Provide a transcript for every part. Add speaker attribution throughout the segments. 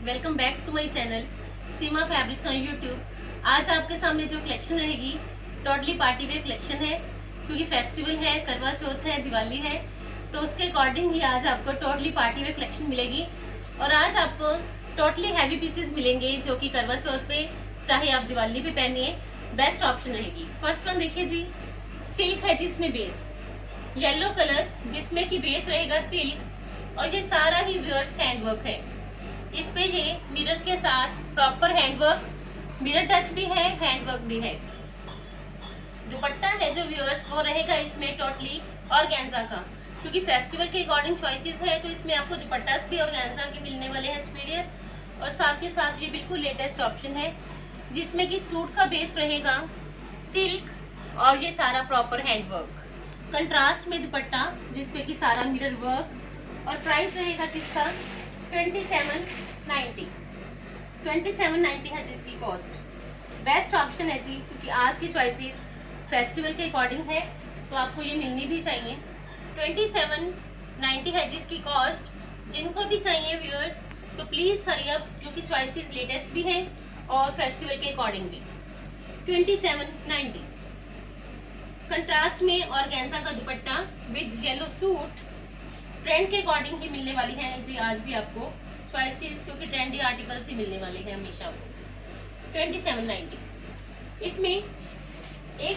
Speaker 1: Welcome back to my channel Seema fabrics on YouTube. आज आपके सामने जो कलेक्शन रहेगी टोटली पार्टी वेयर कलेक्शन है, क्योंकि फेस्टिवल है, करवा चौथ है, दिवाली है, तो उसके अकॉर्डिंग ही आज आपको टोटली पार्टी वेयर कलेक्शन मिलेगी। और आज आपको टोटली हैवी पीसेस मिलेंगे जो कि करवा चौथ पे चाहे आप दिवाली पे पहनिए, बेस्ट ऑप्शन रहेगी। फर्स्ट वन देखिए जी, सिल्क है जिसमें बेस येलो कलर, जिसमें कि बेस रहेगा सिल्क और ये सारा ही व्यूअर्स हैंडवर्क है। इस पे ये मिरर के साथ प्रॉपर हैंडवर्क, मिरर टच भी है, हैंडवर्क भी है। दुपट्टा है जो व्यूअर्स वो रहेगा इसमें टोटली ऑर्गेन्जा का, क्योंकि फेस्टिवल के अकॉर्डिंग चॉइसेस है, तो इसमें आपको दुपट्टास भी ऑर्गेन्जा के मिलने वाले हैं सुपीरियर। और साथ के साथ ये बिल्कुल लेटेस्ट ऑप्शन है जिसमें कि सूट का बेस रहेगा सिल्क और ये सारा प्रॉपर हैंडवर्क, कंट्रास्ट में दुपट्टा जिसपे कि सारा मिरर वर्क। और प्राइस रहेगा जिसका 2790 है जिसकी कॉस्ट। बेस्ट ऑप्शन है जी, क्योंकि आज की चॉइसेस फेस्टिवल के अकॉर्डिंग है, तो आपको ये मिलनी भी चाहिए। 2790 है जिसकी कॉस्ट। जिनको भी चाहिए व्यूअर्स तो प्लीज हरी अप, क्योंकि चॉइसेस लेटेस्ट भी हैं और फेस्टिवल के अकॉर्डिंग भी। 2790 कंट्रास्ट में ऑर्गेन्जा का दुपट्टा विद येलो सूट, ट्रेंड के अकॉर्डिंग ही मिलने वाली है जी आज भी आपको चॉइसेस, क्योंकि ट्रेंडी आर्टिकल्स ही मिलने वाले हैं हमेशा आपको। 2790 इसमें एक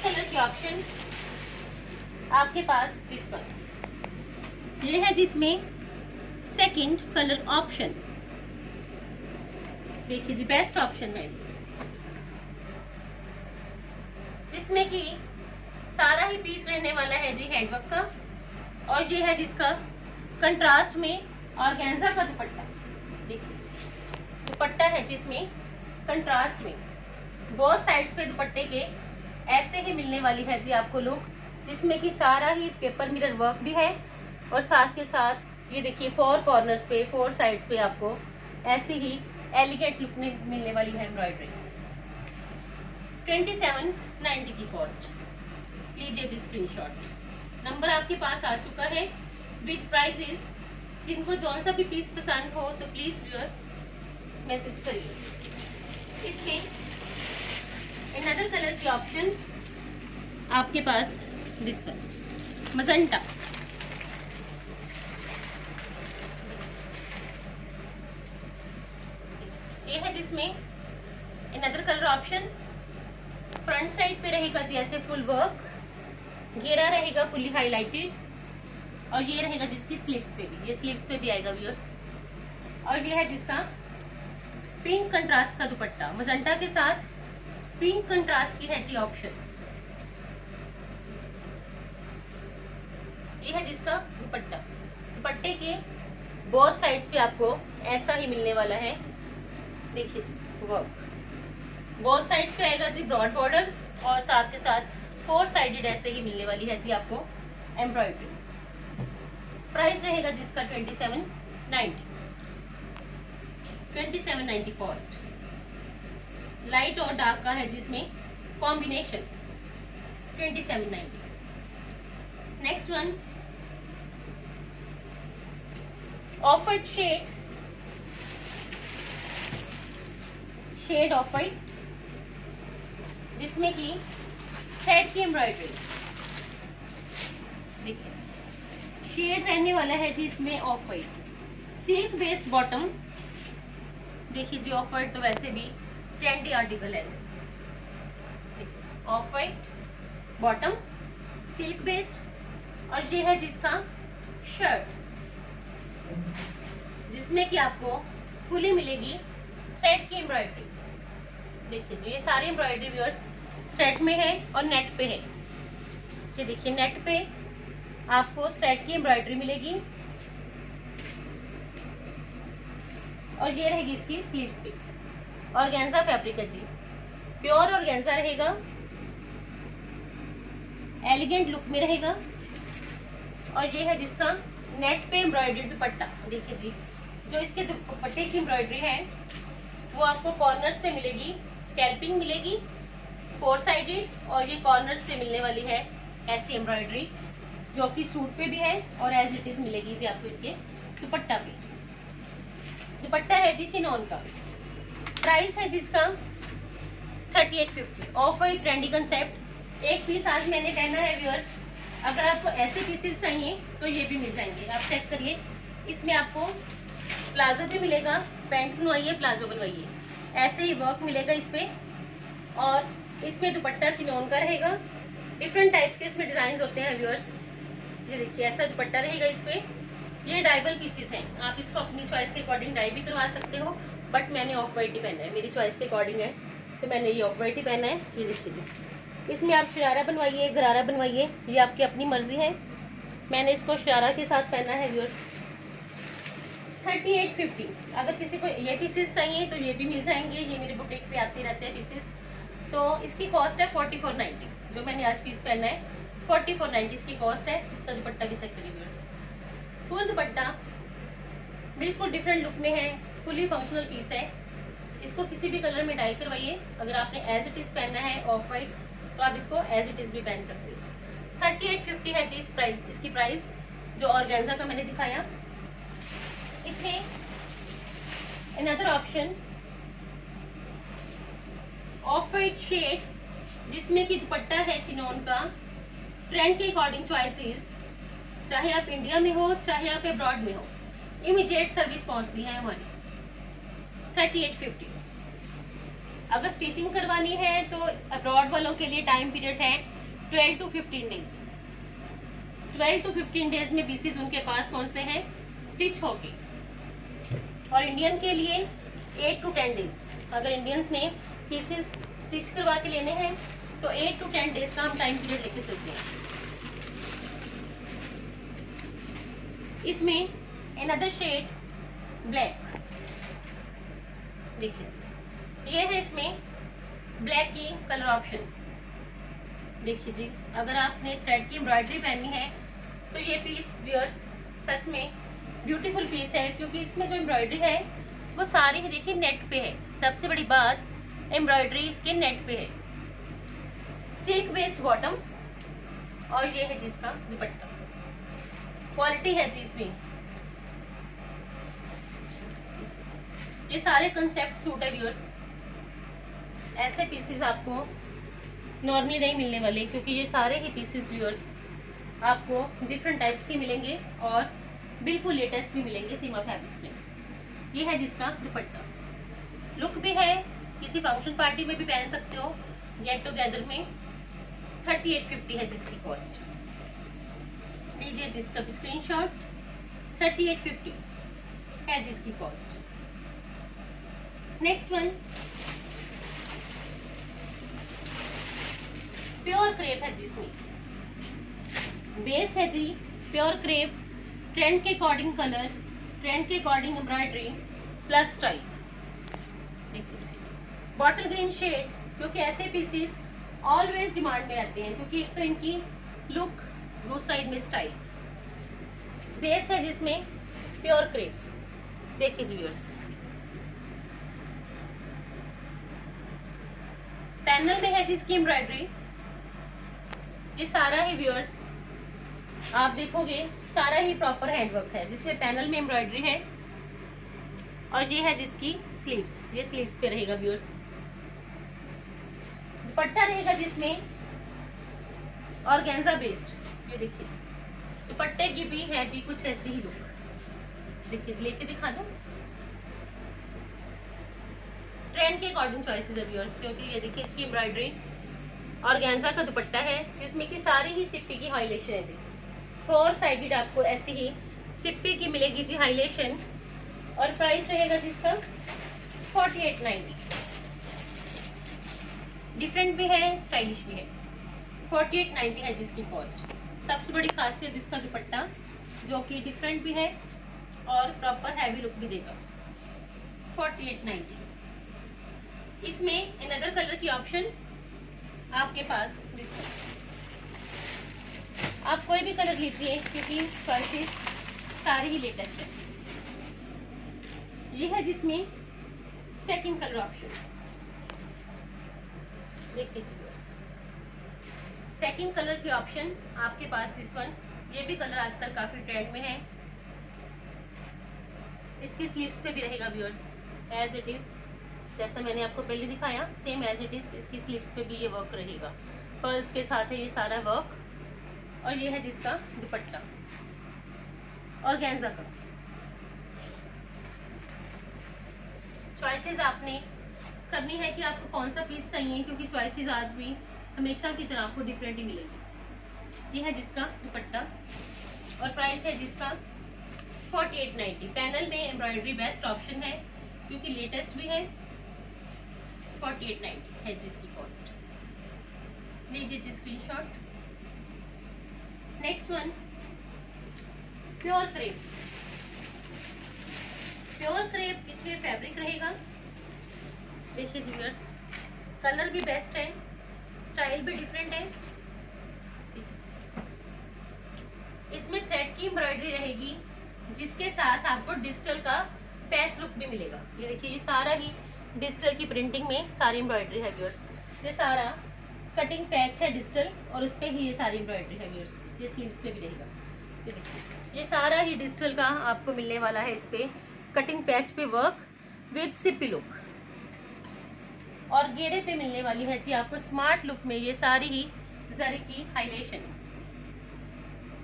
Speaker 1: कलर की ऑप्शन आपके पास दिस वन ये है जिसमें सेकंड कलर ऑप्शन देखिए जी, बेस्ट ऑप्शन है जिसमें कि सारा ही पीस रहने वाला है जी हैंडवर्क का। और ये है जिसका कंट्रास्ट में ऑर्गेन्जा का दुपट्टा, देखिए दुपट्टा है जिसमें कंट्रास्ट में बोथ साइड्स पे दुपट्टे के ऐसे ही मिलने वाली है जी आपको लुक, जिसमें कि सारा ही पेपर मिरर वर्क भी है। और साथ के साथ ये देखिए फोर कॉर्नर्स पे, फोर साइड्स पे आपको ऐसे ही एलिगेंट लुक में मिलने वाली है एम्ब्रॉयडरी। 2790 की कॉस्ट। लीजिए जी स्क्रीनशॉट, नंबर आपके पास आ चुका है विद प्राइसेस। जिनको जौन सा भी पीस पसंद हो तो प्लीज व्यूअर्स मैसेज करिए। इसमें अनदर कलर की ऑप्शन आपके पास दिस वन मजेंटा, ये है जिसमें another colour option. Front side पे रहेगा जी ऐसे फुल वर्क, घेरा रहेगा फुल्ली हाईलाइटेड, और ये रहेगा जिसकी स्लीव्स पे भी, ये स्लीव्स पे भी आएगा व्यूअर्स। और ये है जिसका पिंक कंट्रास्ट का दुपट्टा, मजेंटा के साथ पिंक कंट्रास्ट की है जी ऑप्शन। ये है जिसका दुपट्टा, दुपट्टे के बोथ साइड्स पे आपको ऐसा ही मिलने वाला है, देखिए जी वर्क बोथ साइड्स पे आएगा जी ब्रॉड बॉर्डर, और साथ के साथ फोर साइडेड ऐसे ही मिलने वाली है जी आपको एम्ब्रॉयडरी। प्राइस रहेगा जिसका 2790 कॉस्ट। लाइट और डार्क का है जिसमें combination 2790। Next one off white shade of white, जिसमें कि थ्रेड की एम्ब्रॉयडरी, देखिए शेड रहने वाला है जी इसमें of white, silk based bottom. देखिए जी ऑफ व्हाइट तो वैसे भी ट्रेंडी आर्टिकल है, of white bottom silk based. और ये है जिसका शर्ट, जिसमें कि आपको फुली मिलेगी थ्रेड की एम्ब्रॉयडरी। देखिए जी ये सारी एम्ब्रॉयडरी व्यूअर्स थ्रेड में है और नेट पे है। ये देखिए नेट पे आपको थ्रेड की एम्ब्रॉयडरी मिलेगी, और ये रहेगी इसकी स्लीव्स पे। ऑर्गेन्जा फैब्रिक है जी, प्योर ऑर्गेन्जा रहेगा, एलिगेंट लुक में रहेगा। और ये है जिसका नेट पे एम्ब्रॉयडरी दुपट्टा, देखिए जी जो इसके दुपट्टे की एम्ब्रॉयडरी है वो आपको कॉर्नर्स पे मिलेगी, स्कैल्पिंग मिलेगी फोर साइडेड, और ये कॉर्नर्स पे मिलने वाली है ऐसी एम्ब्रॉयडरी, जो कि सूट पे भी है और एज इट इज मिलेगी जी आपको इसके दुपट्टा पे। दुपट्टा है जी चिनोन का, प्राइस है जिसका 3850। Of white trendy concept. एक पीस आज मैंने पहना है व्यूअर्स, अगर आपको ऐसे पीसेस चाहिए तो ये भी मिल जाएंगे। आप चेक करिए, इसमें आपको प्लाजो भी मिलेगा, पैंट बनवाइए प्लाजो बनवाइए, ऐसे ही वर्क मिलेगा इस पे। और इसमें दुपट्टा चिनोन का रहेगा, डिफरेंट टाइप्स के इसमें डिजाइन होते हैं व्यूअर्स। ये देखिए ऐसा दुपट्टा रहेगा इस पे। ये डाइबल पीसेस हैं, आप इसको अपनी चॉइस के अकॉर्डिंग डाई भी करवा सकते हो, बट मैंने ऑफ वाइट ही पहना है, मेरी चॉइस के अकॉर्डिंग है तो मैंने ये ऑफ वाइट ही पहना है। ये देखिए इसमें आप शरारा बनवाइए, गरारा बनवाइए, ये आपकी अपनी मर्जी है। मैंने इसको शरारा के साथ पहना है व्यूअर्स। 3850। अगर किसी को ये पीसेस चाहिए तो ये भी मिल जाएंगे, ये मेरे बुटीक पे आते रहते हैं पीसेस। तो इसकी कॉस्ट है 4490, जो मैंने आज पीस पहना है 4490 इसकी कॉस्ट है। इसका दुपट्टा भी चेक करिए व्यूअर्स, फुल दुपट्टा बिल्कुल डिफरेंट लुक में है, फुली फंक्शनल पीस है। इसको किसी भी कलर में डाई करवाइए। अगर आपने एज इट इज पहनना है ऑफ वाइट तो आप इसको एज इट इज भी पहन सकते हो। 3850 है जी प्राइस, इसकी प्राइस जो ऑर्गेन्जा का मैंने दिखाया। इसमें another option of white shade, जिसमें कि दुपट्टा है चिनोन का, ट्रेंड के अकॉर्डिंग चॉइसेस, चाहे आप इंडिया में हो चाहे आप अब्रॉड में हो, इमीडिएट सर्विस पहुंचती है हमारी। 3850। अगर स्टिचिंग करवानी है तो अब्रॉड वालों के लिए टाइम पीरियड है 12 to 15 डेज। 12 to 15 डेज में पीसेस उनके पास पहुंचते हैं स्टिच होके, और इंडियन के लिए 8 to 10 डेज। अगर इंडियंस ने पीसेस स्टिच करवा के लेने हैं तो 8 to 10 डेज का हम टाइम पीरियड लेके चलते हैं। इसमें अनदर शेड ब्लैक, देखिए ये है इसमें ब्लैक की कलर ऑप्शन। देखिए जी, अगर आपने थ्रेड की एम्ब्रॉयडरी पहनी है तो ये पीस व्यूअर्स सच में ब्यूटीफुल पीस है, क्योंकि इसमें जो एम्ब्रॉयडरी है वो सारी ही देखिए नेट पे है। सबसे बड़ी बात एम्ब्रॉयडरी इसके नेट पे है। सिल्क बेस्ड बॉटम, और ये है जिसका दुपट्टा, क्वालिटी है जी इसमें। ये सारे कंसेप्ट सूट है व्यूअर्स, ऐसे पीसेस आपको नॉर्मली नहीं मिलने वाले, क्योंकि ये सारे ही पीसेस व्यूअर्स आपको डिफरेंट टाइप्स के मिलेंगे और बिल्कुल लेटेस्ट भी मिलेंगे सीमा फैब्रिक्स में। ये है जिसका दुपट्टा, लुक भी है, किसी फंक्शन पार्टी में भी पहन सकते हो, गेट टुगेदर में। 3850 है जिसकी कॉस्ट, लीजिए जिसका भी स्क्रीनशॉट। 3850 है जिसकी cost. Next one pure crepe है जिसमें बेस है जी प्योर क्रेप, ट्रेंड के अकॉर्डिंग कलर, ट्रेंड के according embroidery plus style. Bottle green shade, क्योंकि ऐसे पीसेस ऑलवेज डिमांड में रहते हैं, क्योंकि एक तो इनकी लुक, दूसरा साइड में स्टाइल। बेस है जिसमें प्योर क्रेप, देखिए व्यूअर्स। पैनल में है जिसकी एम्ब्रॉयडरी, ये सारा ही व्यूअर्स आप देखोगे सारा ही प्रॉपर हैंडवर्क है, जिसमें पैनल में एम्ब्रॉयडरी है। और ये है जिसकी स्लीव्स, ये स्लीव्स पे रहेगा व्यूअर्स। दुपट्टा रहेगा जिसमें ऑर्गेन्जा बेस्ड, ये देखिए दुपट्टे की भी है जी कुछ ऐसी ही लुक। देखिए लेके दिखा दो, ट्रेंड के अकॉर्डिंग चॉइसेस है व्यूअर्स, क्योंकि ये देखिए इसकी एम्ब्रॉयडरी ऑर्गेन्जा का दुपट्टा है, जिसमें की सारी ही सिप्पी की हाईलाइशन है जी। 4 साइडेड आपको ऐसी ही सिप्पी की मिलेगी जी हाईलाइशन, और प्राइस रहेगा जिसका 4890। डिफरेंट भी है, स्टाइलिश भी है। 4890 है जिसकी कॉस्ट। सबसे बड़ी खासियत इसका दुपट्टा, जो कि डिफरेंट भी है और प्रॉपर हैवी लुक भी देगा। 4890। इसमें अनदर कलर की ऑप्शन आपके पास, आप कोई भी कलर लीजिए क्योंकि चॉइसेस सारी ही लेटेस्ट है। ये है जिसमें सेकंड कलर ऑप्शन, देखिए सेकंड कलर की ऑप्शन आपके पास दिस वन। ये भी कलर आजकल काफी ट्रेंड में है। इसकी स्लीव्स पे भी रहेगा व्यूअर्स एज इट इज, जैसा मैंने आपको पहले दिखाया सेम एज इट इज इसकी स्लीव्स पे भी ये वर्क रहेगा। पर्ल्स के साथ है ये सारा वर्क। और ये है जिसका दुपट्टा ऑर्गेन्जा का। चॉइसेस आपने करनी है कि आपको कौन सा पीस चाहिए, क्योंकि चॉइसेस आज भी हमेशा की तरह आपको डिफरेंट ही मिलेगी। ये है जिसका दुपट्टा और प्राइस है जिसका 4890। पैनल में एम्ब्रॉयडरी बेस्ट ऑप्शन है क्योंकि लेटेस्ट भी है। 4890 है जिसकी कॉस्ट। लीजिए जी screenshot. Next one pure crepe. Pure crepe इसमें फैब्रिक रहेगा, देखिए जी व्यूअर्स, कलर भी बेस्ट है, स्टाइल भी डिफरेंट है। इसमें थ्रेड की एम्ब्रॉयडरी रहेगी जिसके साथ आपको डिजिटल का पैच लुक भी मिलेगा। ये देखिए ये सारा ही डिजिटल की प्रिंटिंग में सारी एम्ब्रॉयडरी है व्यूअर्स। ये सारा कटिंग पैच है डिजिटल और उस पे ही ये सारी एम्ब्रॉयडरी है व्यूअर्स। ये स्लीव्स पे भी रहेगा। ये देखिए ये सारा ही डिजिटल का आपको मिलने वाला है। इस पे कटिंग पैच पे वर्क विद सिप्पी लुक और घेरे पे मिलने वाली है जी आपको स्मार्ट लुक में ये सारी ही जरी की हाईलाइशन।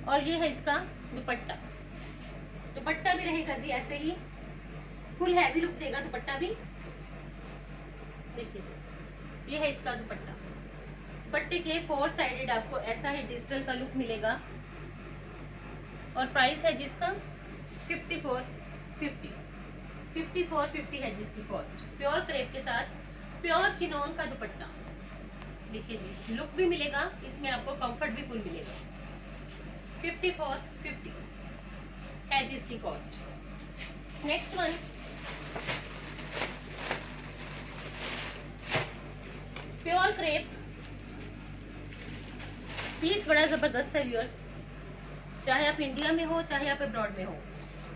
Speaker 1: और ये है इसका दुपट्टा। दुपट्टा भी रहेगा जी ऐसे ही, फुल हैवी लुक देगा दुपट्टा भी। देखिए जी ये है इसका दुपट्टा। दुपट्टे के 4 साइडेड आपको ऐसा ही डिजिटल का लुक मिलेगा और प्राइस है जिसका 5450 है जिसकी कॉस्ट। प्योर क्रेप के साथ प्योर चिनोन का दुपट्टा। देखिए जी लुक भी मिलेगा इसमें, आपको कंफर्ट भी फुल मिलेगा। 5450 है जिसकी cost. Next one pure crepe. Piece बड़ा जबरदस्त है व्यूअर्स, चाहे आप इंडिया में हो चाहे आप अब्रॉड में हो।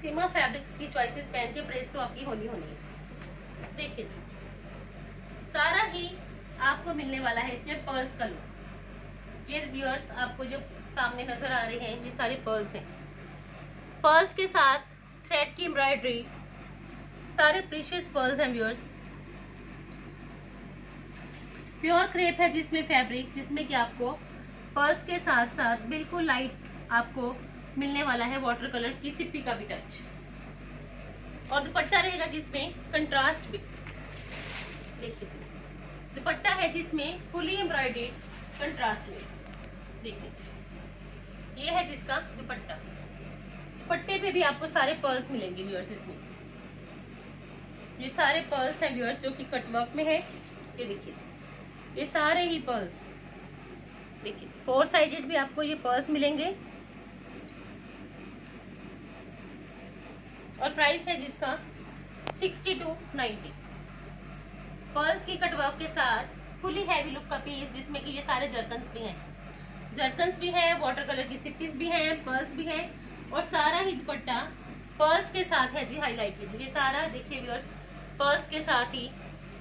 Speaker 1: सीमा फैब्रिक्स की चॉइसेस पहन के प्रेस तो आपकी होनी है। देखिए जी सारा ही आपको मिलने वाला है इसमें पर्ल्स का लुक। ये व्यूअर्स आपको जो सामने नजर आ रहे हैं ये सारे पर्ल्स हैं। पर्ल्स के साथ थ्रेड की एम्ब्रॉयडरी, सारे प्रीशियस पर्ल्स हैं व्यूअर्स। प्योर क्रेप है जिसमें फैब्रिक, जिसमें कि आपको पर्ल्स के साथ साथ बिल्कुल लाइट आपको मिलने वाला है वाटर कलर की सिप्पी का भी टच। और दुपट्टा रहेगा जिसमें कंट्रास्ट भी। देखिए जी दुपट्टा है जिसमें फुली एम्ब्रॉयडर्ड कंट्रास्ट में। देखिए जी ये है जिसका दुपट्टा। दुपट्टे पे भी आपको सारे पर्ल्स मिलेंगे व्यूअर्स। इसमें ये सारे पर्ल्स हैं व्यूअर्स जो कि कटवर्क में है। ये देखिए जी ये सारे ही पर्ल्स। देखिए 4 साइडेड भी आपको ये पर्ल्स मिलेंगे और प्राइस है जिसका 6290। पर्ल्स की कटवर्क के साथ फुली हैवी लुक का पीस जिसमें कि ये सारे जर्कन्स भी हैं। जर्कन्स भी है, वाटर कलर की सिप्पीज भी हैं, पर्ल्स भी है और सारा ही दुपट्टा पर्ल्स के साथ है जी हाईलाइटेड। ये सारा देखिए व्यूअर्स पर्ल्स के साथ ही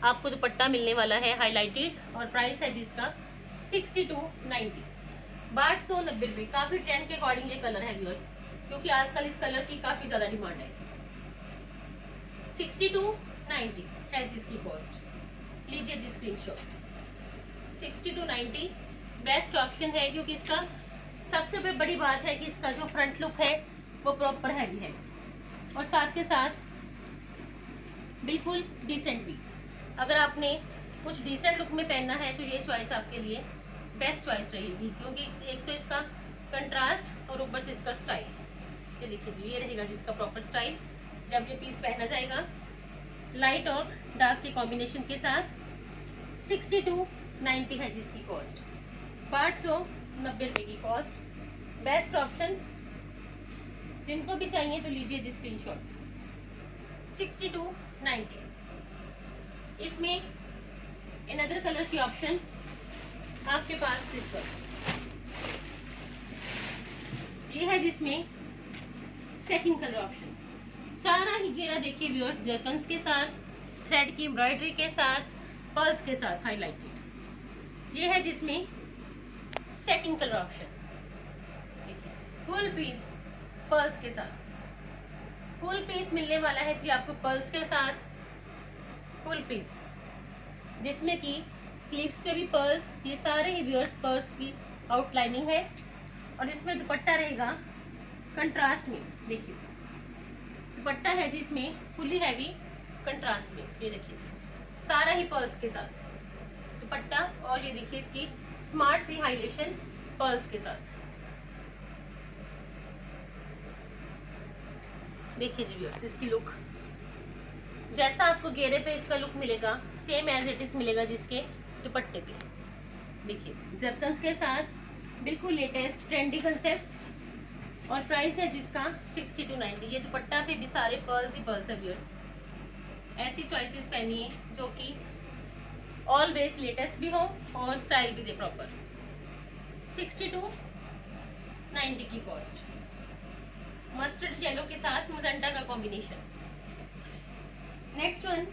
Speaker 1: आपको दुपट्टा मिलने वाला है हाईलाइटेड और प्राइस है जिसका 6290। 1290 रुपये। काफी ट्रेंड के अकॉर्डिंग ये कलर है व्यूअर्स, क्योंकि आजकल इस कलर की काफी ज्यादा डिमांड है। 6290 है जिसकी कॉस्ट। लीजिए जी स्क्रीनशॉट। 6290 बेस्ट ऑप्शन है क्योंकि इसका सबसे बड़ी बात है कि इसका जो फ्रंट लुक है वो प्रॉपर हैवी है और साथ के साथ बिल्कुल डिसेंट भी। अगर आपने कुछ डिसेंट लुक में पहनना है तो ये चॉइस आपके लिए बेस्ट चॉइस रहेगी, क्योंकि एक तो इसका कंट्रास्ट और ऊपर से इसका स्टाइल। ये देखिए जी ये रहेगा जिसका प्रॉपर स्टाइल जब ये पीस पहना जाएगा लाइट और डार्क के कॉम्बिनेशन के साथ। 6290 है जिसकी कॉस्ट। 590 रुपये की कॉस्ट। बेस्ट ऑप्शन जिनको भी चाहिए तो लीजिए जी स्क्रीनशॉट। 6290। इसमें अनदर कलर की ऑप्शन आपके पास दिस पर ये है जिसमें सेकंड कलर ऑप्शन। सारा ही घेरा देखिए व्यूअर्स जर्कन्स के साथ, थ्रेड की एम्ब्रॉयडरी के साथ, पर्ल्स के साथ हाईलाइटेड। ये है जिसमें सेकंड कलर ऑप्शन। देखिए फुल पीस पर्ल्स के साथ, फुल पीस मिलने वाला है जी आपको पर्ल्स के साथ, फुल पीस, जिसमें कि स्लीव्स पे भी पर्ल्स, ये सारे ही व्यूअर्स पर्ल्स की आउटलाइनिंग है। और इसमें दुपट्टा रहेगा कंट्रास्ट में, देखिए दुपट्टा है जी इसमें फुली हैवी कंट्रास्ट में, ये देखिए सारा ही पर्ल्स के साथ दुपट्टा। और ये देखिए इसकी स्मार्ट सी हाइलाइशन पर्ल्स के साथ, देखिए जी व्यूअर्स इसकी लुक। जैसा आपको घेरे पे इसका लुक मिलेगा सेम एज इट इज मिलेगा जिसके दुपट्टे पे, देखिए जरकन्स के साथ बिल्कुल लेटेस्ट ट्रेंडी कंसेप्ट। और प्राइस है जिसका 60 to 90। ये दुपट्टा पे भी सारे पर्ल्स ही पर्ल्स है व्यूअर्स। ऐसी चॉइसेस पहनिए जो कि ऑलवेज लेटेस्ट भी हो और स्टाइल भी दे प्रॉपर। 60 to 90 की कॉस्ट, मस्टर्ड येलो के साथ मजेंटा का कॉम्बिनेशन। नेक्स्ट वन,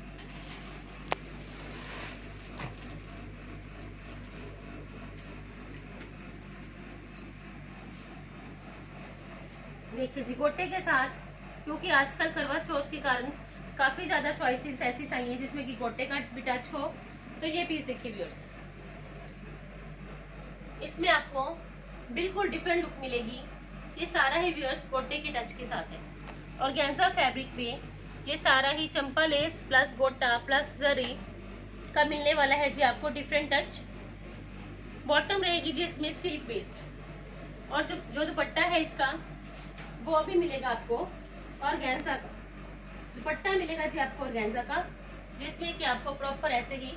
Speaker 1: देखिए जी गोटे के साथ, क्योंकि आजकल करवा चौथ के कारण काफी ज्यादा चॉइसेस ऐसी चाहिए जिसमें कि गोटे का भी टच हो, तो ये पीस देखिए व्यूअर्स, इसमें आपको बिल्कुल डिफरेंट लुक मिलेगी। ये सारा ही व्यूअर्स गोटे के टच के साथ है। ऑर्गेन्जा फैब्रिक पे ये सारा ही चंपा लेस प्लस गोटा प्लस जरी का मिलने वाला है जी आपको डिफरेंट टच। बॉटम रहेगी जी इसमें सिल्क बेस्ड, और जो दुपट्टा है इसका वो भी मिलेगा आपको ऑर्गेन्जा का। दुपट्टा मिलेगा जी आपको ऑर्गेन्जा का, जिसमें कि आपको प्रॉपर ऐसे ही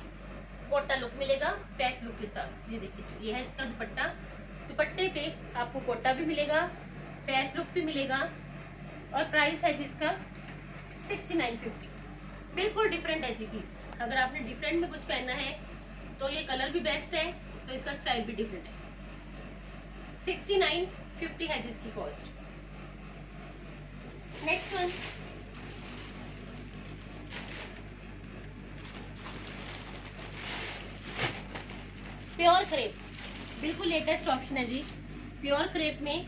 Speaker 1: कोटा लुक मिलेगा पैच लुक के साथ। ये देखिए ये है इसका दुपट्टा, दुपट्टे पे आपको कोटा भी मिलेगा, पैच लुक भी मिलेगा। और प्राइस है जिसका 6950। बिल्कुल डिफरेंट है जी पीस। अगर आपने डिफरेंट में कुछ पहनना है तो ये कलर भी बेस्ट है, तो इसका स्टाइल भी डिफरेंट है। 6950 है जिसकी cost. Next one, pure crepe, बिल्कुल लेटेस्ट ऑप्शन है जी। प्योर क्रेप में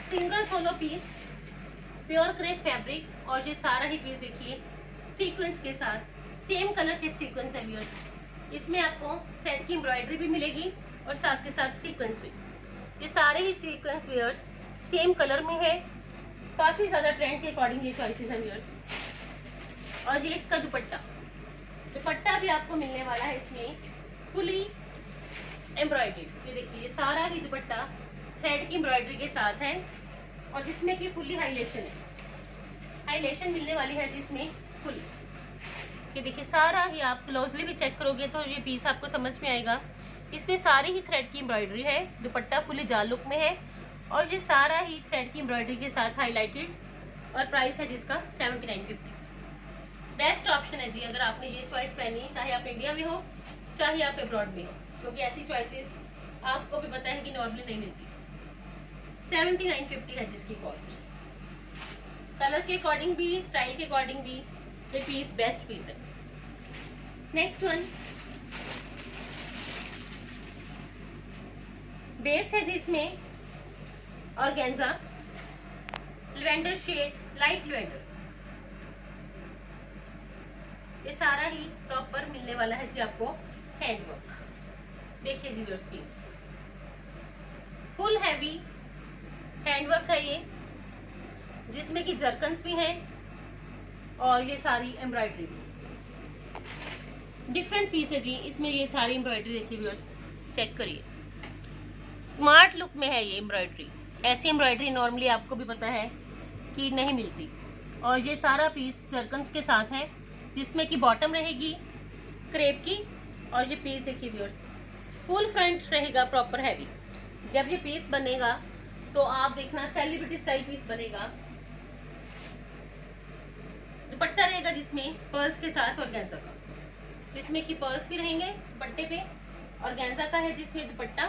Speaker 1: single solo piece, pure crepe fabric, और ये सारा ही पीस देखिए सीक्वेंस के साथ, सेम कलर के सीक्वेंस है व्यूअर्स। इसमें आपको थ्रेड की एम्ब्रॉयडरी भी मिलेगी और साथ के साथ सीक्वेंस भी। ये सारे ही सीक्वेंस व्यूअर्स सेम कलर में है, काफी ज्यादा ट्रेंड के अकॉर्डिंग ये चॉइसेस हैं व्यूअर्स। और ये इसका दुपट्टा, दुपट्टा भी आपको मिलने वाला है इसमें फुली एम्ब्रॉयडरी। ये देखिए ये सारा ही दुपट्टा थ्रेड की एम्ब्रॉयडरी के साथ है, और जिसमें कि फुली हाइलाइशन है, हाइलाइशन मिलने वाली है जिसमें फुली। ये देखिए सारा ही आप क्लोजली भी चेक करोगे तो ये पीस आपको समझ में आएगा। इसमें सारी ही थ्रेड की एम्ब्रॉयडरी है, दुपट्टा फुली जाल लुक में है, और ये सारा ही थ्रेड की एम्ब्रॉयडरी के साथ हाईलाइटेड। और प्राइस है जिसका 7950। बेस्ट ऑप्शन है जी अगर आपने ये चॉइस पहनी, चाहे आप इंडिया में हो चाहे आप अब्रॉड में हो, क्योंकि ऐसी चॉइसेस आपको भी पता है कि नॉर्मली नहीं मिलती। 7950 है जिसकी कॉस्ट। कलर के अकॉर्डिंग भी, स्टाइल के अकॉर्डिंग भी ये पीस बेस्ट पीस है। नेक्स्ट वन, बेस है जिसमें organza lavender shade, light lavender, ये सारा ही प्रॉपर मिलने वाला है जी आपको हैंडवर्क। देखिए जी viewers piece full heavy handwork है ये, जिसमें कि जरकन्स भी हैं और ये सारी एम्ब्रॉयडरी भी। डिफरेंट पीस है जी, इसमें ये सारी एम्ब्रॉयडरी देखिए व्यूअर्स, चेक करिए, स्मार्ट लुक में है ये एम्ब्रॉयडरी। ऐसी एम्ब्रॉयडरी नॉर्मली आपको भी पता है कि नहीं मिलती। और ये सारा पीस जरकन्स के साथ है, जिसमें कि बॉटम रहेगी क्रेप की, और ये पीस देखिए व्यूअर्स फुल फ्रंट रहेगा प्रॉपर हैवी। जब ये पीस बनेगा तो आप देखना सेलिब्रिटी स्टाइल पीस बनेगा। दुपट्टा रहेगा जिसमें पर्ल्स के साथ ऑर्गेन्जा का, जिसमें कि पर्ल्स भी रहेंगे दुपट्टे पे, ऑर्गेन्जा का है जिसमें दुपट्टा,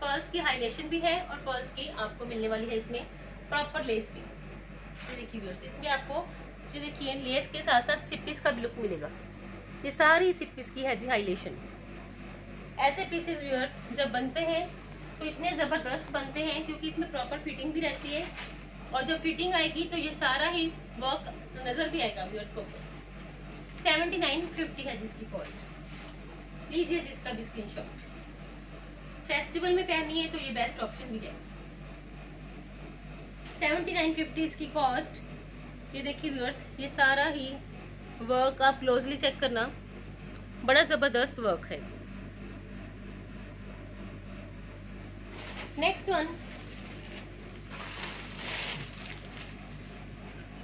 Speaker 1: पर्ल्स की हाइलाइशन भी है, और पर्ल्स की आपको मिलने वाली है इसमें प्रॉपर लेस भी। ये देखिए व्यूअर्स, इसमें आपको ये देखिए लेस के साथ साथ सिप्पीस का भी लुक मिलेगा। ये सारी सिप्पीस की है जी हाइलाइशन। ऐसे पीसेस व्यूअर्स जब बनते हैं तो इतने ज़बरदस्त बनते हैं क्योंकि इसमें प्रॉपर फिटिंग भी रहती है, और जब फिटिंग आएगी तो ये सारा ही वर्क नज़र भी आएगा व्यूअर को। 7950 है जिसकी कॉस्ट। लीजिए जिसका भी स्क्रीनशॉट। फेस्टिवल में पहनी है तो ये बेस्ट ऑप्शन भी है। 7950 इसकी कॉस्ट। ये देखिए व्यूअर्स, ये सारा ही वर्क आप क्लोजली चेक करना, बड़ा ज़बरदस्त वर्क है। नेक्स्ट वन,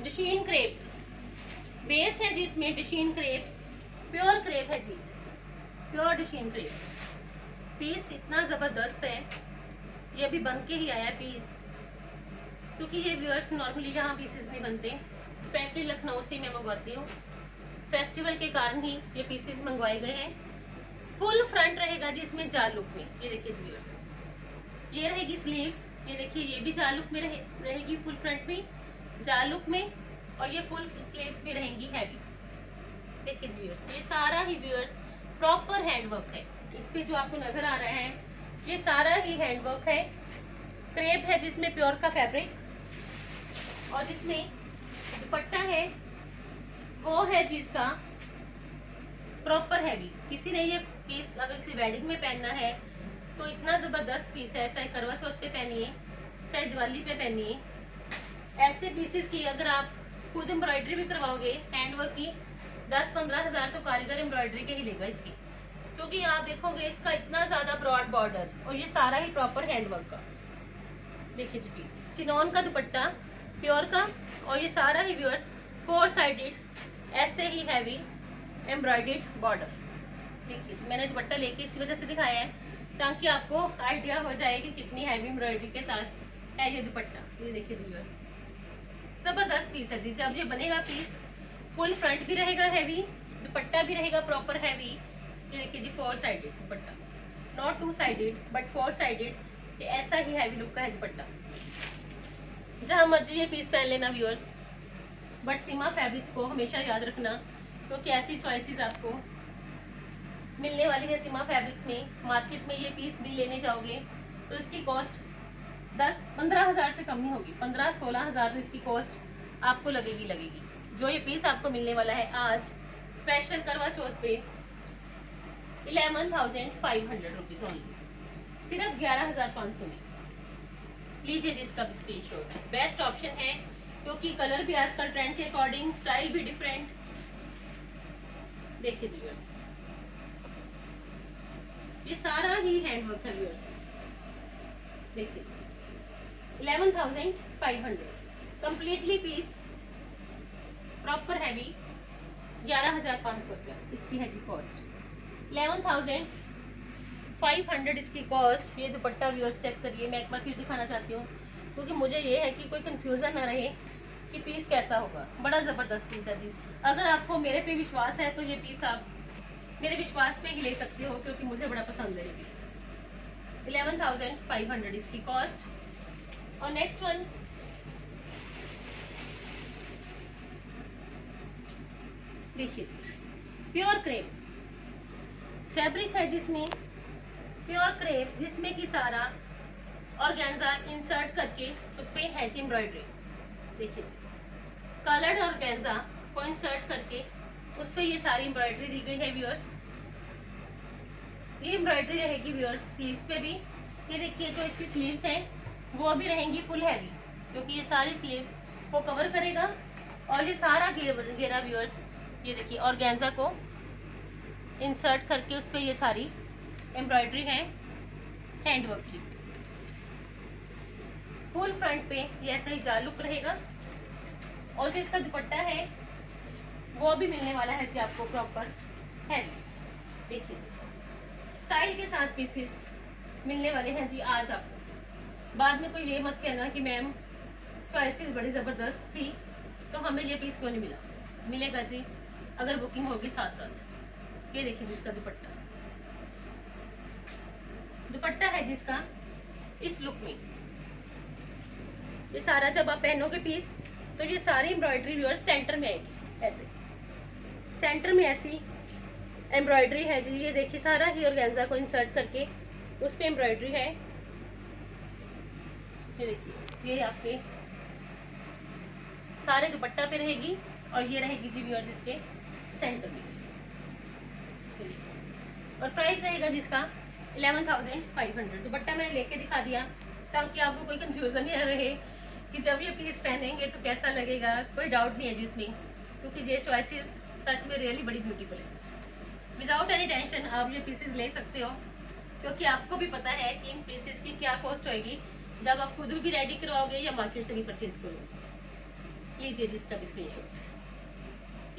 Speaker 1: डशीन क्रेप। बेस है जी इसमें डशीन क्रेप, प्योर क्रेप है जी, प्योर डशीन क्रेप। पीस इतना ज़बरदस्त है, ये अभी बन के ही आया पीस, क्योंकि ये व्यूअर्स नॉर्मली जहाँ पीसेस नहीं बनते, स्पेशली लखनऊ से मैं मंगवाती हूँ। फेस्टिवल के कारण ही ये पीसेस मंगवाए गए हैं। फुल फ्रंट रहेगा जी इसमें जाल लुक में। ये देखिए व्यूअर्स, ये रहेगी स्लीव्स। ये देखिए ये भी जाल लुक में रहेगी, फुल फ्रंट में जाल लुक में, और ये फुल स्लीव्स भी रहेंगी हैवी। देखिए व्यूअर्स, ये सारा ही व्यूअर्स प्रॉपर हैंडवर्क है। इस पे जो आपको नजर आ रहा है ये सारा ही हैंडवर्क है। क्रेप है जिसमें प्योर का फैब्रिक, और जिसमें दुपट्टा है वो है जिसका प्रॉपर हैवी। किसी ने ये पीस अगर किसी वेडिंग में पहनना है तो इतना जबरदस्त पीस है, चाहे करवा चौथ पे पहनिए चाहे दिवाली पे पहनिए। ऐसे पीसेस की अगर आप खुद एम्ब्रॉयडरी भी करवाओगे हैंडवर्क की, 10-15 हज़ार तो कारीगर एम्ब्रॉयडरी के ही लेगा इसकी, क्योंकि आप देखोगे इसका इतना ज्यादा ब्रॉड बॉर्डर, और ये सारा ही प्रॉपर हैंडवर्क का। देखिए जी पीस, चिनॉन का दुपट्टा प्योर का, और ये सारा ही व्यूअर्स 4 साइडेड ऐसे ही हैवी एम्ब्रॉयडर्ड बॉर्डर। देखिए मैंने दुपट्टा लेके इसी वजह से दिखाया है ताकि आपको आइडिया हो जाए कि कितनी हैवी एम्ब्रॉयडरी के साथ है ये दुपट्टा। ये देखिए व्यूअर्स, जबरदस्त पीस है जी। जब ये बनेगा पीस फुल फ्रंट भी रहेगा हैवी, दुपट्टा भी रहेगा प्रॉपर हैवी। ये देखिए जी 4 sided dupatta, not 2 sided but 4 sided. ये ऐसा ही हैवी लुक का है दुपट्टा। जहां मर्जी ये पीस पहन लेना व्यूअर्स, बट सीमा फैब्रिक्स को हमेशा याद रखना, क्योंकि ऐसी चॉइसेस आपको मिलने वाली है सीमा फैब्रिक्स में। मार्केट में ये पीस भी लेने जाओगे तो इसकी कॉस्ट 10-15 हज़ार से कम नहीं होगी, 15-16 हज़ार तो इसकी कॉस्ट आपको लगेगी। जो ये पीस आपको मिलने वाला है आज स्पेशल करवा चौथ पे 11,500 रुपीज ओनली, सिर्फ 11,500 में। लीजिए जिसका भी स्क्रीनशॉट। बेस्ट ऑप्शन है क्योंकि कलर भी आजकल ट्रेंड के अकॉर्डिंग, स्टाइल भी डिफरेंट। देखिए व्यूअर्स, ये सारा ही हैंडवर्क है व्यूअर्स। देखिए 11,500 कंप्लीटली पीस प्रॉपर हैवी, 11,500 रुपया इसकी है जी कॉस्ट। 11,500 इसकी कॉस्ट। ये दुपट्टा व्यूअर्स चेक करिए, मैं एक बार फिर दिखाना चाहती हूँ क्योंकि मुझे ये है कि कोई कंफ्यूजन ना रहे कि पीस कैसा होगा। बड़ा ज़बरदस्त पीस है जी। अगर आपको मेरे पे विश्वास है तो ये पीस आप मेरे विश्वास पे ही ले सकते हो, क्योंकि मुझे बड़ा पसंद है ये पीस। 11,500 इसकी कॉस्ट। और नेक्स्ट वन, देखिए जी प्योर क्रेप फैब्रिक है जिसमें प्योर क्रेप, जिसमें कि सारा ऑर्गेन्जा इंसर्ट करके उस पे है जी एम्ब्रॉयडरी। देखिए कलर्ड ऑर्गेन्जा को इंसर्ट करके उस पे ये सारी एम्ब्रॉयडरी दी गई है व्यूअर्स। ये एम्ब्रॉयडरी रहेगी व्यूअर्स स्लीव्स पे भी। ये देखिए जो इसकी स्लीव्स हैं वो भी रहेंगी फुल हैवी, क्योंकि ये सारी स्लीव्स को कवर करेगा। और ये सारा घेरा व्यूअर्स, ये देखिए ऑर्गेन्जा को इंसर्ट करके उस पे ये सारी एम्ब्रॉयडरी है हैंडवर्क की। फुल फ्रंट पे ये ऐसा ही जाल लुक रहेगा, और जो इसका दुपट्टा है वो भी मिलने वाला है जी आपको प्रॉपर हैवी। देखिए स्टाइल के साथ पीसेस मिलने वाले हैं जी आज आपको। बाद में कोई ये मत कहना कि मैम चॉइसेस बड़ी ज़बरदस्त थी तो हमें ये पीस क्यों नहीं मिला। मिलेगा जी अगर बुकिंग होगी साथ साथ। ये देखिए जिसका दुपट्टा, दुपट्टा है जिसका इस लुक में। ये सारा जब आप पहनोगे पीस तो ये सारी एम्ब्रॉयडरी व्यूअर्स सेंटर में आएगी, ऐसे सेंटर में ऐसी एम्ब्रॉयडरी है जी। ये देखिए सारा ही ऑर्गेन्जा को इंसर्ट करके उस पे एम्ब्रॉयडरी है। ये देखिए, ये आपके सारे दुपट्टा पे रहेगी और ये रहेगी जी व्यूअर्स इसके सेंटर में। और प्राइस रहेगा जिसका 11,500। दुपट्टा मैंने लेके दिखा दिया ताकि आपको कोई कंफ्यूजन नहीं रहे कि जब ये पीस पहनेंगे तो कैसा लगेगा। कोई डाउट नहीं है जिसमें, क्योंकि ये चॉइसेस सच में रियली बड़ी ब्यूटीफुल है। विदाउट एनी टेंशन आप ये पीसेस ले सकते हो, क्योंकि आपको भी पता है कि इन पीसेस की क्या कॉस्ट होएगी जब आप खुद भी रेडी करवाओगे या मार्केट से भी परचेज करोगे। लीजिए जिसका भी स्क्रीनशॉट।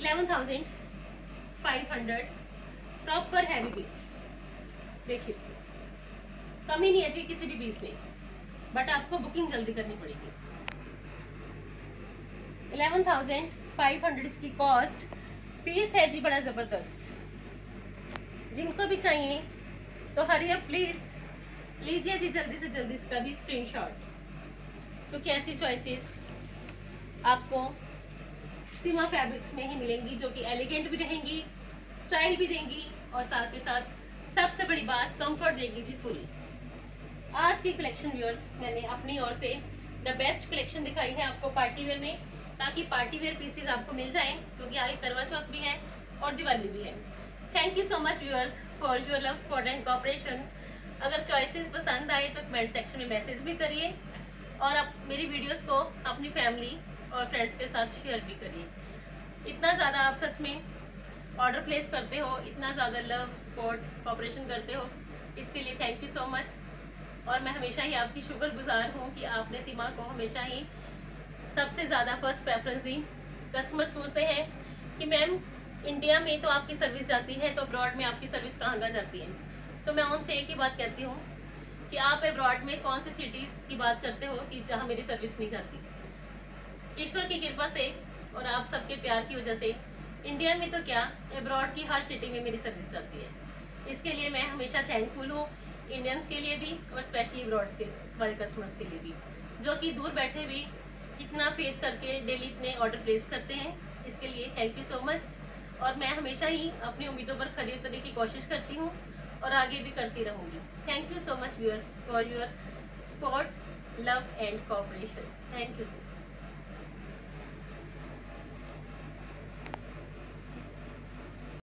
Speaker 1: 11,500 proper heavy piece. देखिए कमी नहीं है जी किसी भी पीस में, बट आपको बुकिंग जल्दी करनी पड़ेगी। 11,500 इसकी कॉस्ट। पीस है जी बड़ा जबरदस्त। जिनको भी चाहिए तो हरी अप प्लीज, लीजिए जी जल्दी से जल्दी इसका भी स्क्रीनशॉट, क्योंकि ऐसी चॉइसेस आपको सीमा फैब्रिक्स में ही मिलेंगी जो कि एलिगेंट भी रहेंगी, स्टाइल भी देंगी और साथ के साथ सबसे बड़ी बात कंफर्ट देगी जी फुल। आज की कलेक्शन व्यूअर्स मैंने अपनी ओर से द बेस्ट कलेक्शन दिखाई है आपको पार्टी वेयर में, ताकि पार्टी वेयर पीसेस आपको मिल जाएं, क्योंकि आगे करवा चौथ भी है और दिवाली भी है। Thank you so much viewers for your love support and cooperation. अगर चॉइसेस पसंद आए तो कमेंट सेक्शन में मैसेज भी करिए और आप मेरी वीडियोस को अपनी फैमिली और फ्रेंड्स के साथ शेयर भी करिए। इतना ज़्यादा आप सच में ऑर्डर प्लेस करते हो, इतना ज़्यादा लव सपोर्ट कोऑपरेशन करते हो, इसके लिए थैंक यू सो मच। और मैं हमेशा ही आपकी शुक्रगुजार हूँ कि आपने सीमा को हमेशा ही सबसे ज़्यादा फर्स्ट प्रेफरेंस दी। कस्टमर्स पूछते हैं कि मैम इंडिया में तो आपकी सर्विस जाती है, तो अब्रॉड में आपकी सर्विस कहाँ जाती है? तो मैं उनसे एक ही बात कहती हूँ कि आप अब्रॉड में कौन सी सिटीज़ की बात करते हो कि जहाँ मेरी सर्विस नहीं जाती। ईश्वर की कृपा से और आप सबके प्यार की वजह से इंडिया में तो क्या, अब्रॉड की हर सिटी में मेरी सर्विस चलती है। इसके लिए मैं हमेशा थैंकफुल हूँ इंडियंस के लिए भी और स्पेशली अब्रॉड्स के वाले कस्टमर्स के लिए भी, जो कि दूर बैठे भी इतना फेथ करके डेली इतने ऑर्डर प्लेस करते हैं। इसके लिए थैंक यू सो मच। और मैं हमेशा ही अपनी उम्मीदों पर खरी उतरने की कोशिश करती हूँ और आगे भी करती रहूँगी। Thank you so much viewers for your support, love and cooperation. Thank you ji.